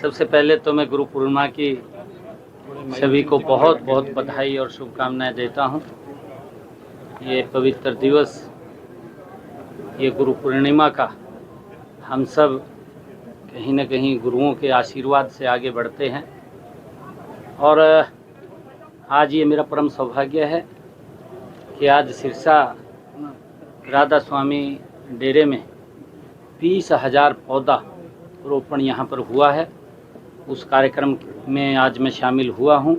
सबसे पहले तो मैं गुरु पूर्णिमा की सभी को बहुत बहुत बधाई और शुभकामनाएं देता हूं। ये पवित्र दिवस, ये गुरु पूर्णिमा का हम सब कहीं न कहीं गुरुओं के आशीर्वाद से आगे बढ़ते हैं और आज ये मेरा परम सौभाग्य है कि आज सिरसा राधा स्वामी डेरे में 20,000 पौधा रोपण यहाँ पर हुआ है। उस कार्यक्रम में आज मैं शामिल हुआ हूँ।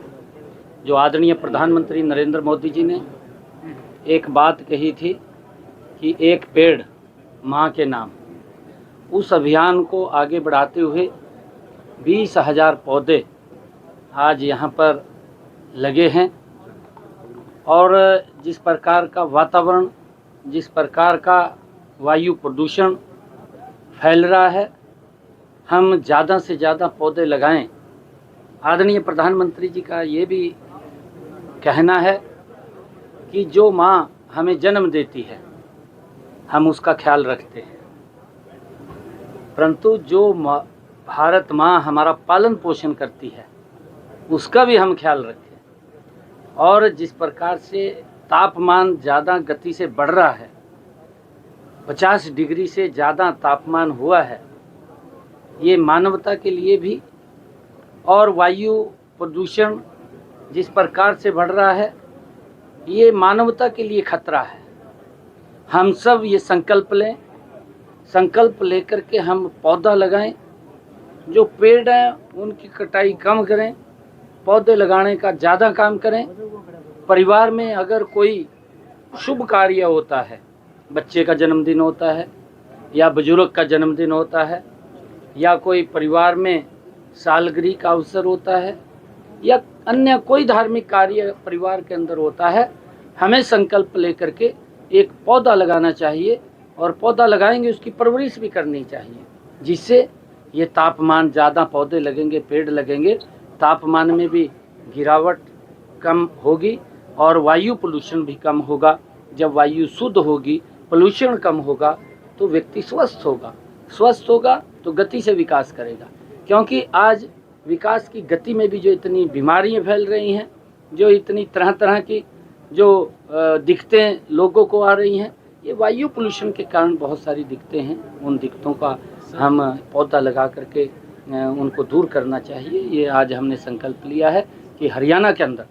जो आदरणीय प्रधानमंत्री नरेंद्र मोदी जी ने एक बात कही थी कि एक पेड़ माँ के नाम, उस अभियान को आगे बढ़ाते हुए 20,000 पौधे आज यहाँ पर लगे हैं और जिस प्रकार का वातावरण, जिस प्रकार का वायु प्रदूषण फैल रहा है, हम ज़्यादा से ज़्यादा पौधे लगाएं। आदरणीय प्रधानमंत्री जी का ये भी कहना है कि जो माँ हमें जन्म देती है हम उसका ख्याल रखते हैं, परंतु जो भारत माँ हमारा पालन पोषण करती है उसका भी हम ख्याल रखें। और जिस प्रकार से तापमान ज़्यादा गति से बढ़ रहा है, 50 डिग्री से ज़्यादा तापमान हुआ है, ये मानवता के लिए भी, और वायु प्रदूषण जिस प्रकार से बढ़ रहा है ये मानवता के लिए खतरा है। हम सब ये संकल्प लें, संकल्प लेकर के हम पौधा लगाएं। जो पेड़ हैं उनकी कटाई कम करें, पौधे लगाने का ज़्यादा काम करें। परिवार में अगर कोई शुभ कार्य होता है, बच्चे का जन्मदिन होता है या बुजुर्ग का जन्मदिन होता है या कोई परिवार में सालगिरह का अवसर होता है या अन्य कोई धार्मिक कार्य परिवार के अंदर होता है, हमें संकल्प लेकर के एक पौधा लगाना चाहिए और पौधा लगाएंगे उसकी परवरिश भी करनी चाहिए, जिससे ये तापमान, ज़्यादा पौधे लगेंगे, पेड़ लगेंगे, तापमान में भी गिरावट कम होगी और वायु पोल्यूशन भी कम होगा। जब वायु शुद्ध होगी, पोल्यूशन कम होगा तो व्यक्ति स्वस्थ होगा, स्वस्थ होगा तो गति से विकास करेगा। क्योंकि आज विकास की गति में भी जो इतनी बीमारियां फैल रही हैं, जो इतनी तरह तरह की जो दिक्कतें लोगों को आ रही हैं, ये वायु पोल्यूशन के कारण बहुत सारी दिक्कतें हैं। उन दिक्कतों का हम पौधा लगा करके उनको दूर करना चाहिए। ये आज हमने संकल्प लिया है कि हरियाणा के अंदर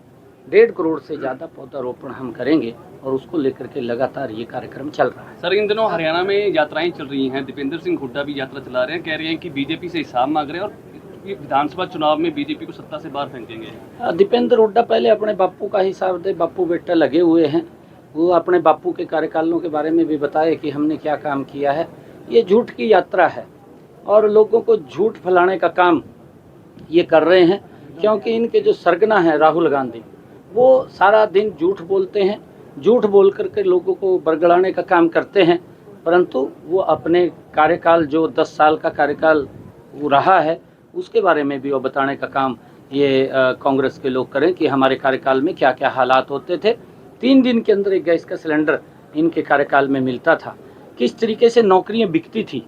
1.5 करोड़ से ज़्यादा पौधारोपण हम करेंगे और उसको लेकर के लगातार ये कार्यक्रम चल रहा है। सर, इन दिनों हरियाणा में यात्राएं चल रही हैं, दीपेंद्र सिंह हुड्डा भी यात्रा चला रहे हैं, कह रहे हैं कि बीजेपी से हिसाब मांग रहे हैं और ये विधानसभा चुनाव में बीजेपी को सत्ता से बाहर फेंकेंगे। दीपेंद्र हुड्डा पहले अपने बापू का हिसाब दे, बापू बेटा लगे हुए हैं, वो अपने बापू के कार्यकालों के बारे में भी बताए कि हमने क्या काम किया है। ये झूठ की यात्रा है और लोगों को झूठ फैलाने का काम ये कर रहे हैं, क्योंकि इनके जो सरगना है राहुल गांधी, वो सारा दिन झूठ बोलते हैं, झूठ बोल करके लोगों को बरगलाने का काम करते हैं, परंतु वो अपने कार्यकाल जो 10 साल का कार्यकाल वो रहा है उसके बारे में भी वो बताने का काम ये कांग्रेस के लोग करें कि हमारे कार्यकाल में क्या क्या हालात होते थे। 3 दिन के अंदर एक गैस का सिलेंडर इनके कार्यकाल में मिलता था, किस तरीके से नौकरियां बिकती थी,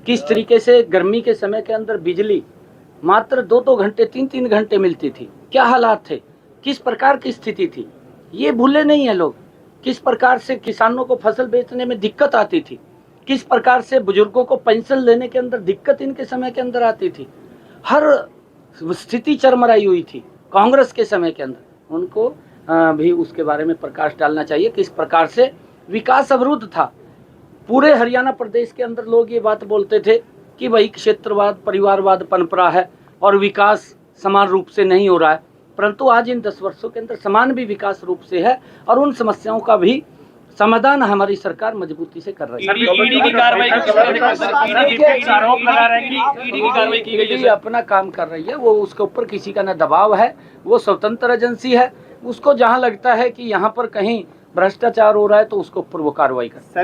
किस तरीके से गर्मी के समय के अंदर बिजली मात्र 2-2 घंटे 3-3 घंटे मिलती थी, क्या हालात थे, किस प्रकार की स्थिति थी, ये भूले नहीं है लोग। किस प्रकार से किसानों को फसल बेचने में दिक्कत आती थी, किस प्रकार से बुजुर्गों को पेंशन लेने के अंदर दिक्कत इनके समय के अंदर आती थी। हर स्थिति चरमराई हुई थी कांग्रेस के समय के अंदर। उनको भी उसके बारे में प्रकाश डालना चाहिए, किस प्रकार से विकास अवरुद्ध था। पूरे हरियाणा प्रदेश के अंदर लोग ये बात बोलते थे कि भाई क्षेत्रवाद, परिवारवाद पनप रहा है और विकास समान रूप से नहीं हो रहा है, परंतु आज इन 10 वर्षों के अंदर समान भी विकास रूप से है और उन समस्याओं का भी समाधान हमारी सरकार मजबूती से कर रही है। ईडी अपना काम कर रही है, वो उसके ऊपर किसी का न दबाव है, वो स्वतंत्र एजेंसी है। उसको जहां लगता है कि यहाँ पर कहीं भ्रष्टाचार हो रहा है तो उसके ऊपर वो कार्रवाई करे।